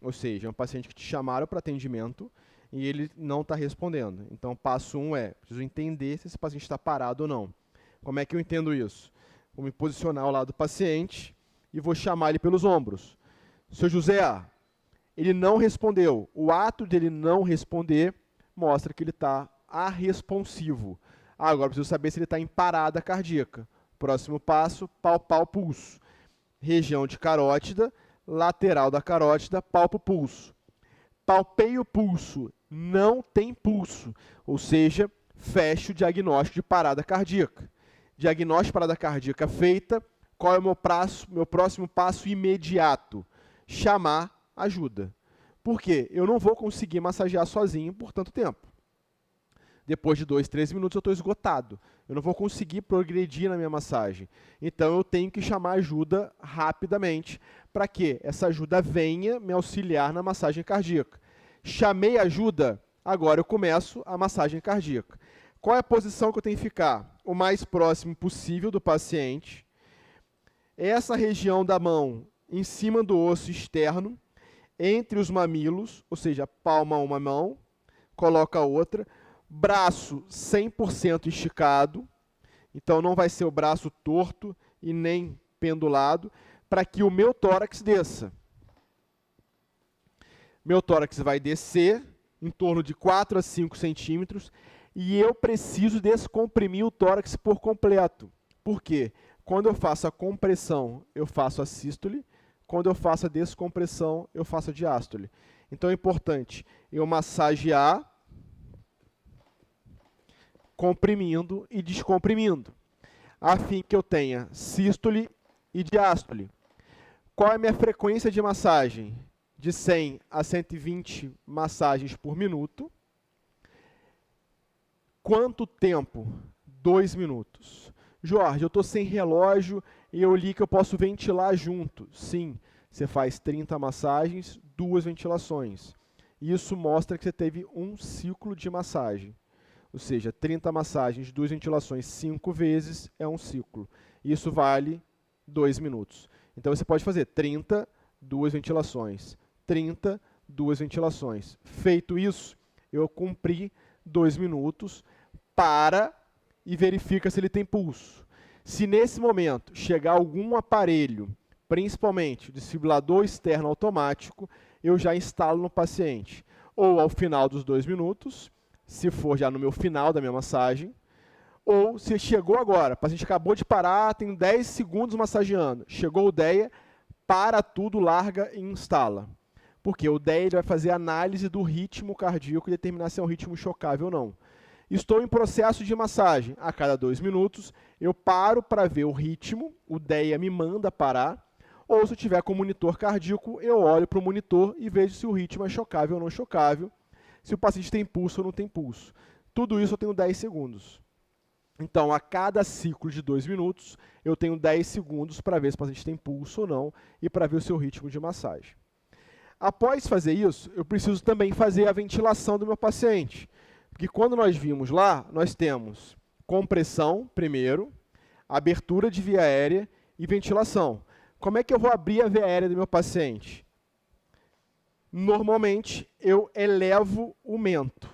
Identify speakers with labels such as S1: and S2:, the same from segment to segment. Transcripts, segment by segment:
S1: ou seja, é um paciente que te chamaram para atendimento e ele não está respondendo. Então, passo 1 preciso entender se esse paciente está parado ou não. Como é que eu entendo isso? Vou me posicionar ao lado do paciente e vou chamar ele pelos ombros. Seu José, ele não respondeu. O ato dele não responder mostra que ele está arresponsivo. Agora, preciso saber se ele está em parada cardíaca. Próximo passo, palpar o pulso. Região de carótida, lateral da carótida, palpo o pulso. Palpei o pulso, não tem pulso, ou seja, fecho o diagnóstico de parada cardíaca. Diagnóstico de parada cardíaca feita, qual é o meu próximo passo imediato? Chamar ajuda. Por quê? Eu não vou conseguir massagear sozinho por tanto tempo. Depois de 2, 3 minutos eu estou esgotado. Eu não vou conseguir progredir na minha massagem. Então eu tenho que chamar ajuda rapidamente para que essa ajuda venha me auxiliar na massagem cardíaca. Chamei ajuda, agora eu começo a massagem cardíaca. Qual é a posição que eu tenho que ficar? O mais próximo possível do paciente. Essa região da mão em cima do osso externo, entre os mamilos, ou seja, palma uma mão, coloca a outra. Braço 100% esticado, então não vai ser o braço torto e nem pendulado, para que o meu tórax desça. Meu tórax vai descer em torno de 4 a 5 centímetros e eu preciso descomprimir o tórax por completo. Por quê? Quando eu faço a compressão, eu faço a sístole. Quando eu faço a descompressão, eu faço a diástole. Então é importante eu massagear, comprimindo e descomprimindo, a fim que eu tenha sístole e diástole. Qual é a minha frequência de massagem? De 100 a 120 massagens por minuto. Quanto tempo? 2 minutos. Jorge, eu estou sem relógio e eu li que eu posso ventilar junto. Sim, você faz 30 massagens, 2 ventilações. Isso mostra que você teve um ciclo de massagem. Ou seja, 30 massagens, 2 ventilações, 5 vezes é um ciclo. Isso vale 2 minutos. Então você pode fazer 30, 2 ventilações. 30, 2 ventilações. Feito isso, eu cumpri 2 minutos, para e verifica se ele tem pulso. Se nesse momento chegar algum aparelho, principalmente o desfibrilador externo automático, eu já instalo no paciente. Ou ao final dos 2 minutos, se for já no meu final da minha massagem, ou se chegou agora, o paciente acabou de parar, tem 10 segundos massageando, chegou o DEA, para tudo, larga e instala. Porque o DEA ele vai fazer análise do ritmo cardíaco e determinar se é um ritmo chocável ou não. Estou em processo de massagem. A cada 2 minutos, eu paro para ver o ritmo, o DEA me manda parar, ou se eu tiver com monitor cardíaco, eu olho para o monitor e vejo se o ritmo é chocável ou não chocável, se o paciente tem pulso ou não tem pulso. Tudo isso eu tenho 10 segundos. Então, a cada ciclo de 2 minutos, eu tenho 10 segundos para ver se o paciente tem pulso ou não e para ver o seu ritmo de massagem. Após fazer isso, eu preciso também fazer a ventilação do meu paciente. Porque quando nós vimos lá, nós temos compressão primeiro, abertura de via aérea e ventilação. Como é que eu vou abrir a via aérea do meu paciente? Normalmente, eu elevo o mento.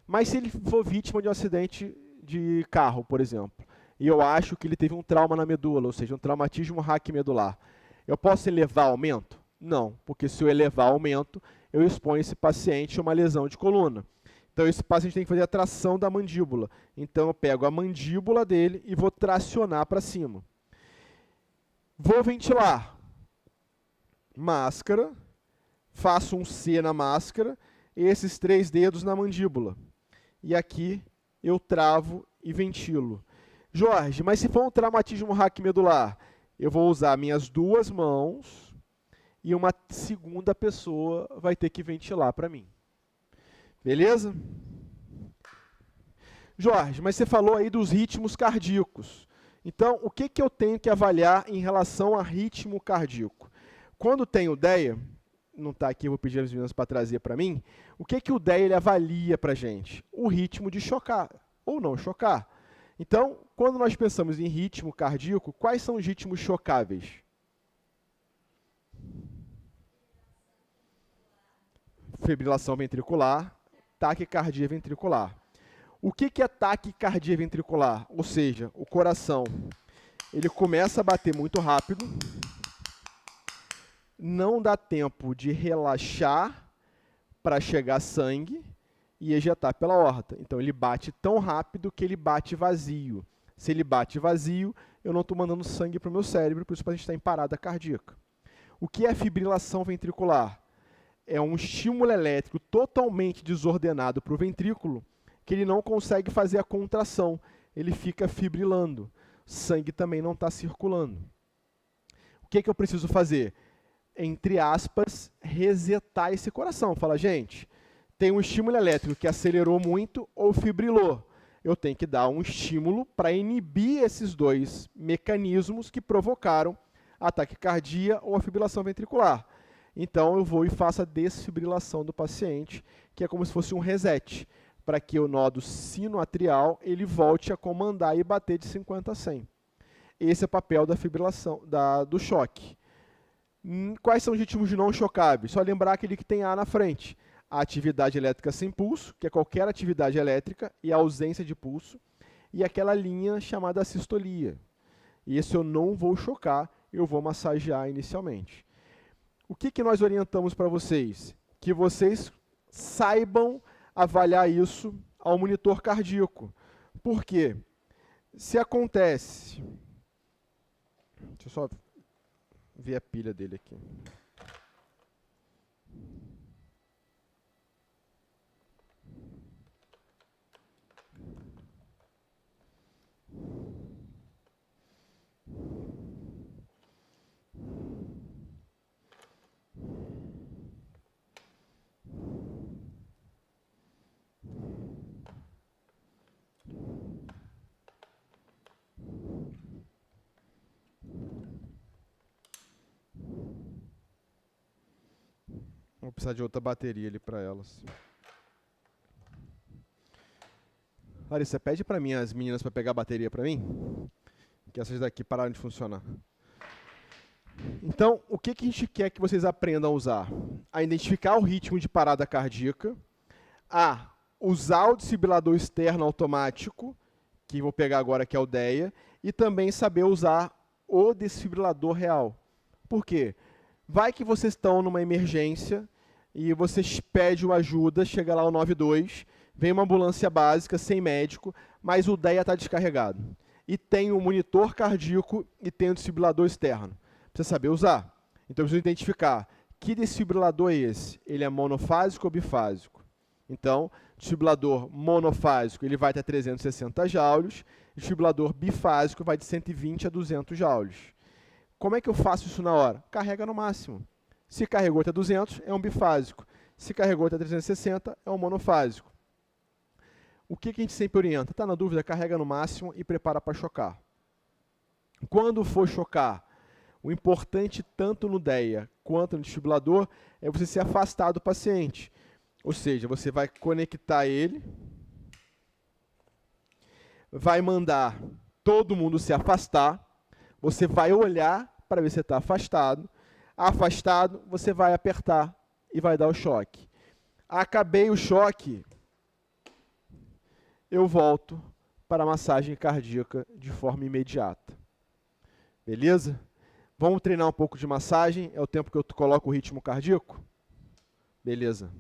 S1: Mas se ele for vítima de um acidente de carro, por exemplo, e eu acho que ele teve um trauma na medula, ou seja, um traumatismo raquimedular, eu posso elevar o aumento? Não, porque se eu elevar o aumento, eu exponho esse paciente a uma lesão de coluna. Então, esse paciente tem que fazer a tração da mandíbula. Então, eu pego a mandíbula dele e vou tracionar para cima. Vou ventilar. Máscara. Faço um C na máscara, e esses 3 dedos na mandíbula. E aqui eu travo e ventilo. Jorge, mas se for um traumatismo raquimedular, eu vou usar minhas 2 mãos e uma segunda pessoa vai ter que ventilar para mim. Beleza? Jorge, mas você falou aí dos ritmos cardíacos. Então, o que eu tenho que avaliar em relação a ritmo cardíaco? Quando tem o DEA, não está aqui, eu vou pedir as meninas para trazer para mim, o que o DEA ele avalia para a gente? O ritmo de chocar ou não chocar. Então, quando nós pensamos em ritmo cardíaco, quais são os ritmos chocáveis? fibrilação ventricular, taquicardia ventricular. O que é taquicardia ventricular? Ou seja, o coração ele começa a bater muito rápido, não dá tempo de relaxar para chegar sangue e ejetar pela aorta. Então ele bate tão rápido que ele bate vazio. Se ele bate vazio, eu não estou mandando sangue para o meu cérebro, por isso a gente está em parada cardíaca. O que é fibrilação ventricular? É um estímulo elétrico totalmente desordenado para o ventrículo, que ele não consegue fazer a contração, ele fica fibrilando. Sangue também não está circulando. O que eu preciso fazer? Entre aspas, resetar esse coração. Fala, gente, tem um estímulo elétrico que acelerou muito ou fibrilou. Eu tenho que dar um estímulo para inibir esses dois mecanismos que provocaram a taquicardia ou a fibrilação ventricular. Então, eu vou e faço a desfibrilação do paciente, que é como se fosse um reset, para que o nó do sino atrial ele volte a comandar e bater de 50 a 100. Esse é o papel da fibrilação, do choque. Quais são os ritmos não chocáveis? Só lembrar aquele que tem A na frente. A atividade elétrica sem pulso, que é qualquer atividade elétrica, e a ausência de pulso, e aquela linha chamada sistolia. E esse eu não vou chocar, eu vou massagear inicialmente. O que nós orientamos para vocês? Que vocês saibam avaliar isso ao monitor cardíaco. Por quê? Se acontece... Deixa eu só ver a pilha dele aqui. Vou precisar de outra bateria ali para elas. Larissa, pede para mim as meninas para pegar a bateria para mim, que essas daqui pararam de funcionar. Então, o que a gente quer que vocês aprendam a usar? A identificar o ritmo de parada cardíaca, a usar o desfibrilador externo automático, que vou pegar agora que é o DEA, e também saber usar o desfibrilador real. Por quê? Vai que vocês estão numa emergência e vocês pedem uma ajuda, chega lá o 92, vem uma ambulância básica, sem médico, mas o DEA está descarregado. E tem um monitor cardíaco e tem o desfibrilador externo. Precisa saber usar. Então, precisa identificar que desfibrilador é esse. Ele é monofásico ou bifásico? Então, desfibrilador monofásico ele vai até 360 joules, desfibrilador bifásico vai de 120 a 200 joules. Como é que eu faço isso na hora? Carrega no máximo. Se carregou até 200, é um bifásico. Se carregou até 360, é um monofásico. O que a gente sempre orienta? Está na dúvida? Carrega no máximo e prepara para chocar. Quando for chocar, o importante tanto no DEA quanto no desfibrilador é você se afastar do paciente. Ou seja, você vai conectar ele, vai mandar todo mundo se afastar, você vai olhar para ver se está afastado. Afastado, você vai apertar e vai dar o choque. Acabei o choque, eu volto para a massagem cardíaca de forma imediata. Beleza? Vamos treinar um pouco de massagem, é o tempo que eu coloco o ritmo cardíaco? Beleza.